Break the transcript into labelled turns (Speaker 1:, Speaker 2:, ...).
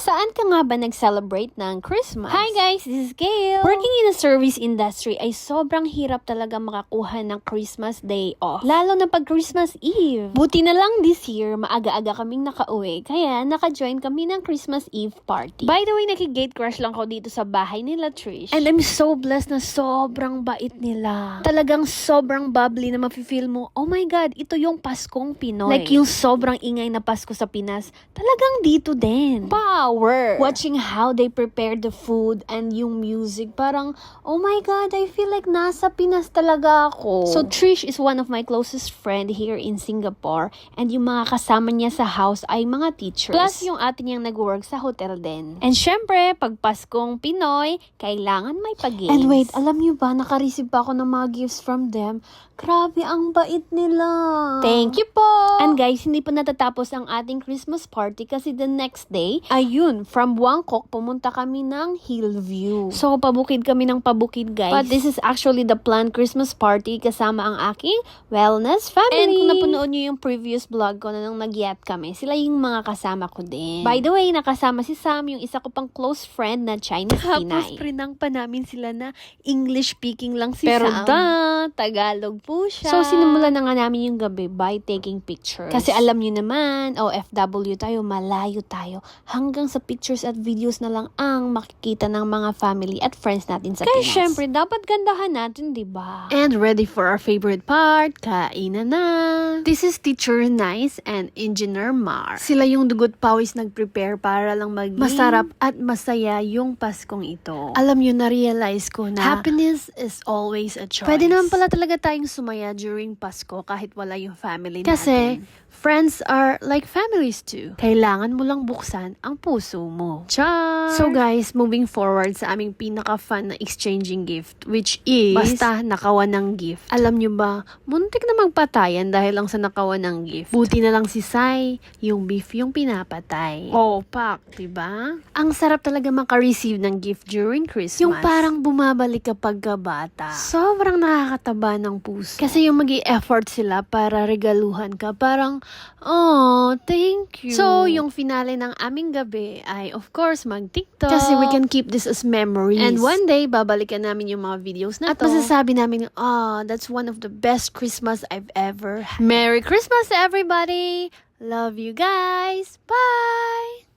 Speaker 1: Saan ka nga ba nag-celebrate ng Christmas? Hi guys, this is Gail. Working in a service industry ay sobrang hirap talaga makakuha ng Christmas day off. Lalo na pag Christmas Eve. Buti na lang this year, maaga-aga kaming nakauwi. Kaya naka-join kami ng Christmas Eve party. By the way, naki-gate crush lang ko dito sa bahay nila Trish. And I'm so blessed na sobrang bait nila. Talagang sobrang bubbly na mafe-feel mo, oh my God, ito yung Paskong Pinoy. Like yung sobrang ingay na Pasko sa Pinas, talagang dito din. Power! Watching how they prepare the food and yung music, parang, oh my God, I feel like nasa Pinas talaga ako. So Trish is one of my closest friend here in Singapore, and yung mga kasama niya sa house ay mga teachers. Plus yung ate niyang nag-work sa hotel din. And syempre, pag Paskong Pinoy, kailangan may pag-games. And wait, alam niyo ba, naka-receive pa ako ng mga gifts from them. Grabe, ang bait nila. Thank you po! And guys, hindi pa natatapos ang ating Christmas party kasi the next day, ayun, from Bangkok, pumunta kami ng Hillview. So, pabukid kami ng pabukid, guys. But this is actually the planned Christmas party kasama ang aking wellness family. And kung napunood nyo yung previous vlog ko na nung nag-yat kami, sila yung mga kasama ko din. By the way, nakasama si Sam, yung isa ko pang close friend na Chinese Pinay. Tapos, prinang pa namin sila na English speaking lang si Sam. Pero Tagalog po siya. So, sinimulan na nga namin yung gabi by taking pictures. Kasi alam nyo naman, OFW tayo, malayo tayo. Hanggang sa pictures at videos na lang ang makikita ng mga family at friends natin sa Pinas. Kaya syempre, dapat gandahan natin, diba? And ready for our favorite part, kainan na! This is Teacher Nice and Engineer Mar. Sila yung dugot pawis nag-prepare para lang maging masarap at masaya yung Paskong ito. Alam nyo, na-realize ko na happiness is always a choice. Pwede naman pala talaga tayong sumaya during Pasko kahit wala yung family natin. Kasi friends are like families too. Kailangan mo lang buksan ang puso mo. Char! So guys, moving forward sa aming pinaka-fun na exchanging gift, which is basta nakawan ng gift. Alam nyo ba, muntik na magpatayan dahil lang sa nakawan ng gift. Buti na lang si Sai, yung beef yung pinapatay. Oh, pak, diba? Ang sarap talaga maka-receive ng gift during Christmas. Yung parang bumabalik kapag bata. Sobrang nakakataba ng puso. Kasi yung mag-i-effort sila para regaluhan ka, parang oh, thank you. So, yung finale ng aming gabi ay, of course, mag-TikTok. Kasi we can keep this as memories. And one day, babalikan namin yung mga videos na to. At masasabi namin, oh, that's one of the best Christmas I've ever had. Merry Christmas, everybody! Love you guys! Bye!